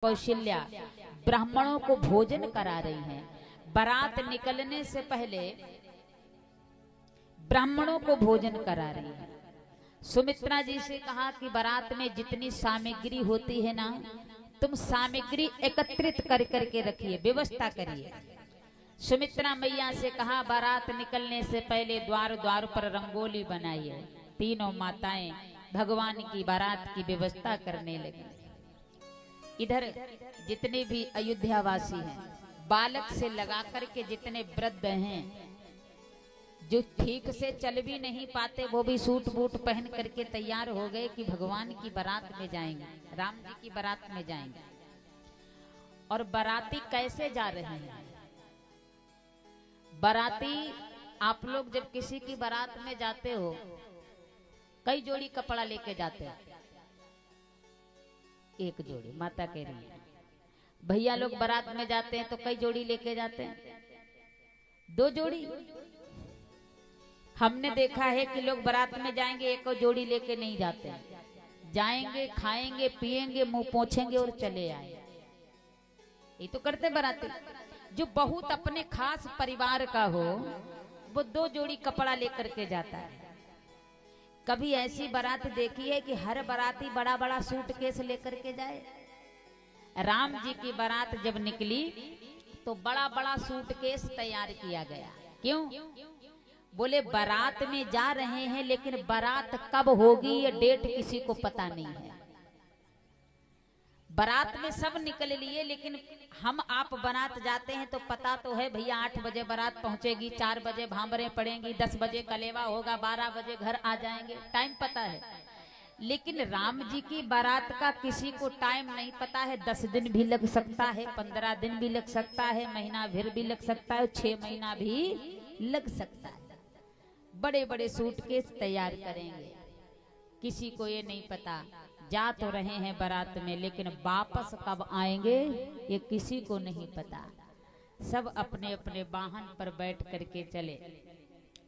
कौशल्या ब्राह्मणों को भोजन करा रही हैं। बारात निकलने से पहले ब्राह्मणों को भोजन करा रही है। सुमित्रा जी से कहा कि बारात में जितनी सामग्री होती है ना, तुम सामग्री एकत्रित कर करके रखिए, व्यवस्था करिए। सुमित्रा मैया से कहा बारात निकलने से पहले द्वार द्वार पर रंगोली बनाइए। तीनों माताएं भगवान की बारात की व्यवस्था करने लगी। इधर जितने भी अयोध्यावासी हैं, बालक से लगा करके जितने वृद्ध हैं, जो ठीक से चल भी नहीं पाते, वो भी सूट बूट पहन करके तैयार हो गए कि भगवान की बारात में जाएंगे, राम जी की बारात में जाएंगे। और बाराती कैसे जा रहे हैं? बाराती, आप लोग जब किसी की बारात में जाते हो, कई जोड़ी कपड़ा लेके जाते हैं। एक जोड़ी, माता कह रही है। भैया लोग बारात में जाते हैं तो कई जोड़ी लेके जाते हैं, 2 जोड़ी। हमने देखा है कि लोग बारात में जाएंगे, एक जोड़ी लेके नहीं जाते हैं। जाएंगे, खाएंगे, पिएंगे, मुंह पोंछेंगे और चले आए। ये तो करते बाराती। जो बहुत अपने खास परिवार का हो, वो 2 जोड़ी कपड़ा लेकर के जाता है। कभी ऐसी बारात देखी है कि हर बाराती बड़ा बड़ा सूटकेस लेकर के जाए? राम जी की बारात जब निकली तो बड़ा बड़ा सूटकेस तैयार किया गया। क्यों? बोले बारात में जा रहे हैं, लेकिन बारात कब होगी ये डेट किसी को पता नहीं है। बारात में सब निकल लिए, लेकिन हम आप बारात जाते हैं तो पता तो है भैया 8 बजे बारात पहुंचेगी, 4 बजे भांबरें पड़ेंगी, 10 बजे कलेवा होगा, 12 बजे घर आ जाएंगे, टाइम पता है। लेकिन राम जी की बारात का किसी को टाइम नहीं पता है। 10 दिन भी लग सकता है, 15 दिन भी लग सकता है, महीना भर भी लग सकता है, 6 महीना भी लग सकता है। बड़े बड़े सूटकेस तैयार करेंगे, किसी को ये नहीं पता। जा तो रहे हैं बारात में, लेकिन वापस कब आएंगे ये किसी को नहीं पता। सब अपने अपने वाहन पर बैठ करके चले।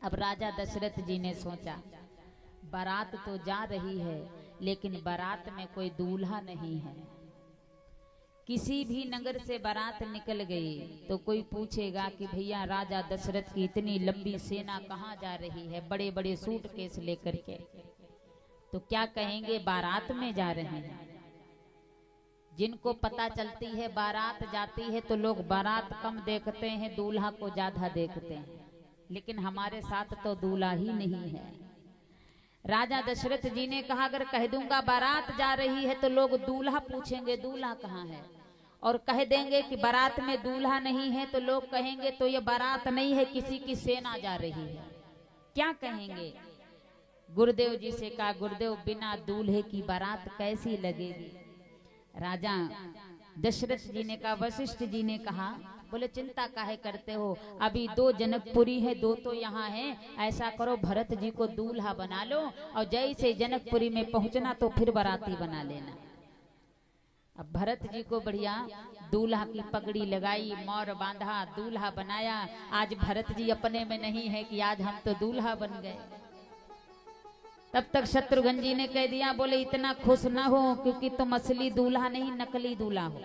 अब राजा दशरथ जी ने सोचा बारात तो जा रही है, लेकिन बारात में कोई दूल्हा नहीं है। किसी भी नगर से बारात निकल गई तो कोई पूछेगा कि भैया राजा दशरथ की इतनी लंबी सेना कहाँ जा रही है, बड़े बड़े सूटकेस लेकर के। तो क्या कहेंगे? बारात में जा रहे हैं। जिनको पता चलती है बारात जाती है तो लोग बारात कम देखते हैं, दूल्हा को ज्यादा देखते हैं। लेकिन हमारे साथ तो दूल्हा ही नहीं है। राजा दशरथ जी ने कहा अगर कह दूंगा बारात जा रही है तो लोग दूल्हा पूछेंगे, दूल्हा कहाँ है। और कह देंगे कि बारात में दूल्हा नहीं है तो लोग कहेंगे तो ये बारात नहीं है, किसी की सेना जा रही है। क्या कहेंगे? गुरुदेव जी से कहा गुरुदेव बिना दूल्हे की बारात कैसी लगेगी? राजा दशरथ जी ने कहा, वशिष्ठ जी ने कहा, बोले चिंता काहे करते हो, अभी 2 जनकपुरी है, 2 तो यहाँ है। ऐसा करो भरत जी को दूल्हा बना लो, और जैसे जनकपुरी में पहुंचना तो फिर बाराती बना लेना। अब भरत जी को बढ़िया दूल्हा की पगड़ी लगाई, मोर बांधा, दूल्हा बनाया। आज भरत जी अपने में नहीं है कि आज हम तो दूल्हा बन गए। तब तक शत्रुघ्न जी ने कह दिया, बोले इतना खुश ना हो, क्योंकि तुम असली दूल्हा नहीं नकली दूल्हा हो।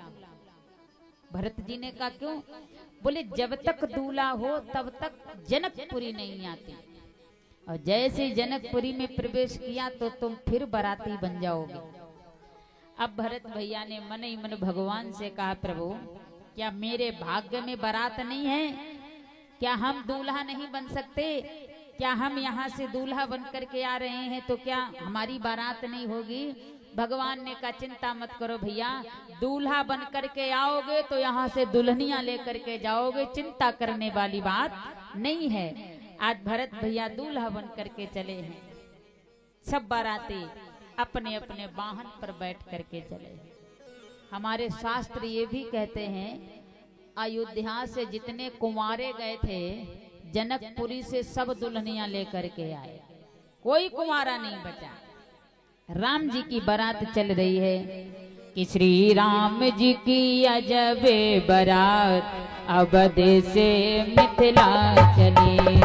भरत जी ने कहा क्यों? बोले जब तक दूल्हा हो तब तक जनकपुरी नहीं आती, और जैसे जनकपुरी में प्रवेश किया तो तुम फिर बाराती बन जाओगे। अब भरत भैया ने मन ही मन भगवान से कहा प्रभु क्या मेरे भाग्य में बारात नहीं है? क्या हम दूल्हा नहीं बन सकते? क्या हम यहाँ से दूल्हा बन करके आ रहे हैं तो क्या हमारी बारात नहीं होगी? भगवान ने कहा चिंता मत करो भैया, दूल्हा बन करके आओगे तो यहाँ से दुल्हनियां लेकर के जाओगे, चिंता करने वाली बात नहीं है। आज भरत भैया दूल्हा बन करके चले हैं। सब बाराती अपने अपने वाहन पर बैठ करके चले। हमारे शास्त्र ये भी कहते हैं अयोध्या से जितने कुंवारे गए थे जनकपुरी से सब दुल्हनियां लेकर के आए, कोई कुंवारा नहीं बचा। राम जी की बारात चल रही है कि श्री राम जी की अजबे बारात अवध से मिथिला चली।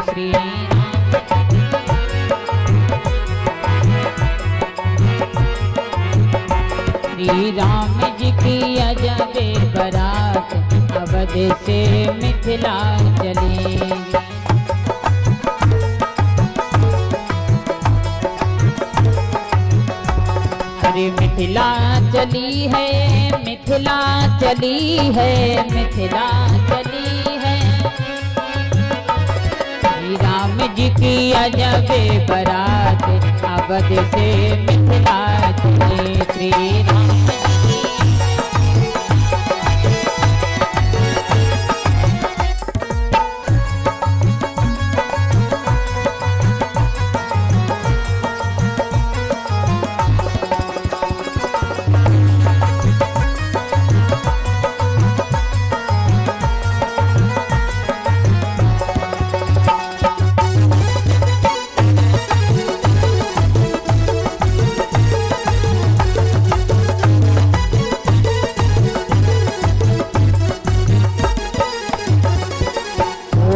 श्री श्री राम जी की अजब बारात अवध से मिथिला चली। अरे मिथिला चली है, मिथिला चली है, मिथिला चली है। श्री राम जी की अजब बारात अवध से मिथिला चली। श्री राम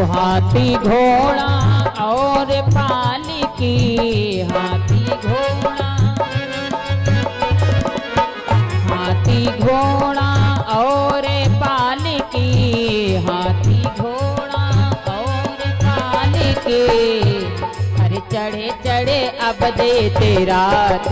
हाथी घोड़ा और पालकी, हाथी घोड़ा, हाथी घोड़ा और पालकी, हाथी घोड़ा और पालकी। अरे चढ़े चढ़े अब देते रात,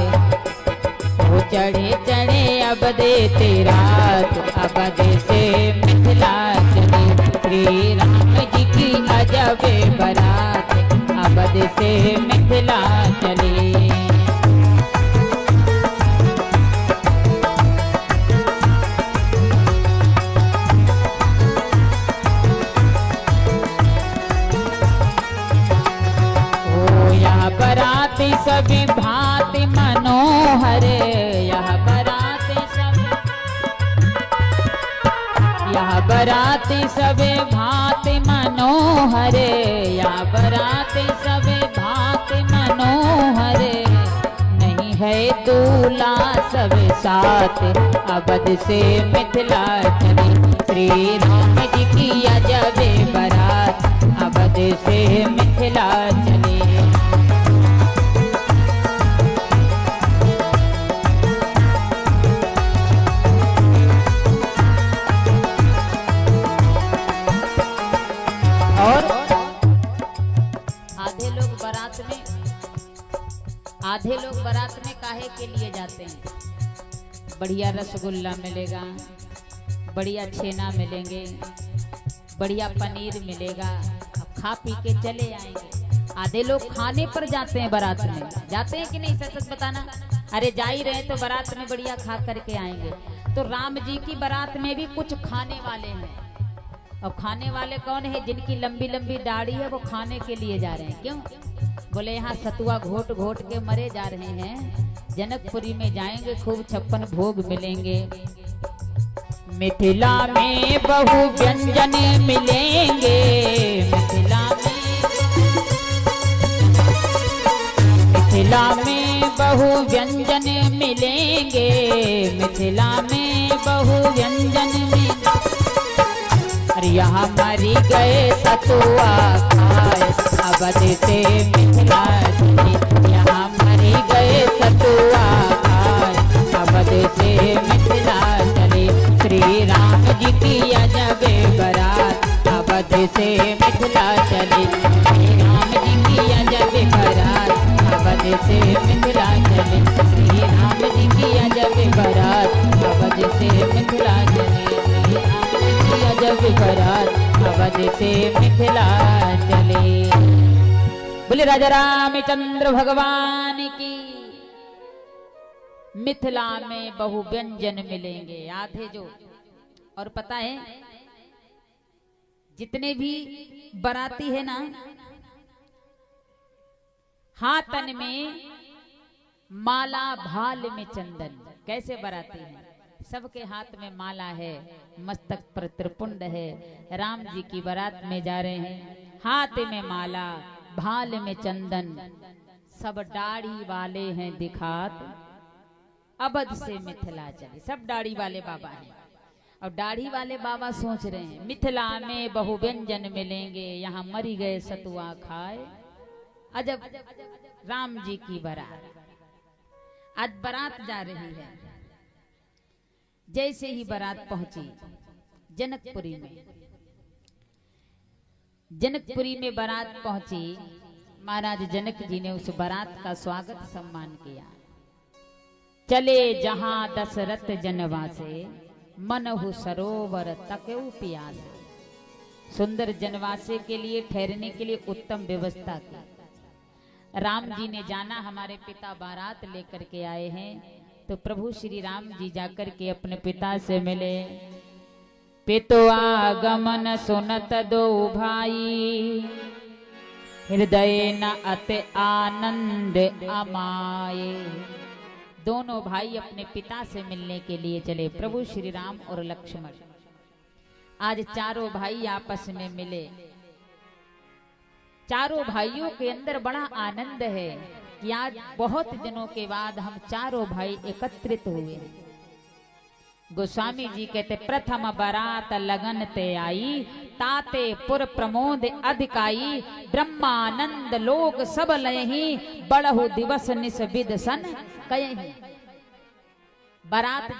वो चढ़े चढ़े अब देते रात अवध से मिथिला चली। श्री राम जी की अजब बारात अवध से मिथिला चली। ओ यह बाराती सभी भांति मनोहर, यह बाराती सब, यह बाराती सभी भांति मनोहर, यह बाराती सभी भांति मनोहर। नहीं है दूल्हा सब साथ अवध से मिथिला चली। श्री राम जी की अजब बारात अवध से मिथिला चली। आधे लोग बारात में काहे के लिए जाते हैं? बढ़िया रसगुल्ला मिलेगा, बढ़िया छेना मिलेंगे, बढ़िया पनीर मिलेगा, अब खा पी के चले आएंगे। आधे लोग खाने पर जाते हैं बारात में, जाते हैं कि नहीं? सच सच बताना। अरे जा ही रहे तो बारात में बढ़िया खा करके आएंगे। तो राम जी की बारात में भी कुछ खाने वाले हैं। और खाने वाले कौन है? जिनकी लंबी लंबी दाढ़ी है वो खाने के लिए जा रहे हैं। क्यों? बोले यहाँ सतुआ घोट घोट के मरे जा रहे हैं। जनकपुरी में जाएंगे, खूब 56 भोग मिलेंगे। मिथिला में बहु व्यंजन मिलेंगे, मिथिला में बहु व्यंजन मिलेंगे, मिथिला में बहु व्यंजन मिलेंगे। अरे यहाँ मरी गए सतुआ खाए अवध से मिथिला चली। यहाँ मरी गए सतुआ खाए अवध से मिथिला चली। श्री राम जी की अजब बारात अवध से मिथिला चली। श्री राम जी की अजब बारात अवध से मिथिला चली। श्री राम जी की अजब बारात अवध से मिथिला चली। श्री राम जी की अजब बारात अवध से मिथिला चले। बोले राजा रामचंद्र भगवान की। मिथिला में बहु व्यंजन मिलेंगे। आधे जो, और पता है जितने भी बाराती है ना, हाथन में माला भाल में चंदन। कैसे बाराती है? सबके हाथ में माला है, मस्तक पर त्रिपुंड है। राम जी की बारात में जा रहे हैं, हाथ में माला, भाल में चंदन, सब दाढ़ी वाले हैं दिखात अवध से मिथिला चले। सब दाढ़ी वाले बाबा हैं। और दाढ़ी वाले बाबा सोच रहे हैं मिथिला में बहु व्यंजन मिलेंगे, यहाँ मरी गए सतुआ खाए। अजब राम जी की बारात, आज बारात जा रही है। जैसे ही बारात पहुंची जनकपुरी में, जनकपुरी में बारात पहुंची, महाराज जनक जी ने उस बारात का स्वागत सम्मान किया। चले जहां दशरथ जनवासे, मनहु सरोवर तकऊ प्यासे। सुंदर जनवासे के लिए, ठहरने के लिए उत्तम व्यवस्था की। राम जी ने जाना हमारे पिता बारात लेकर के आए हैं, तो प्रभु श्री राम जी जाकर के अपने पिता से मिले। पितो आगमन सुनत दो भाई, हृदय न अति आनंद अमाये। दोनों भाई अपने पिता से मिलने के लिए चले, प्रभु श्री राम और लक्ष्मण। आज चारों भाई आपस में मिले। चारों भाइयों के अंदर बड़ा आनंद है कि आज बहुत दिनों के बाद हम चारों भाई एकत्रित हुए। गोस्वामी जी कहते, प्रथम बारात लगन ते आई, ताते पुर प्रमोद अधिकाई। ब्रह्मानंद लोग सब लयहि, बड़हु दिवस निस विद सन कयहि। बारात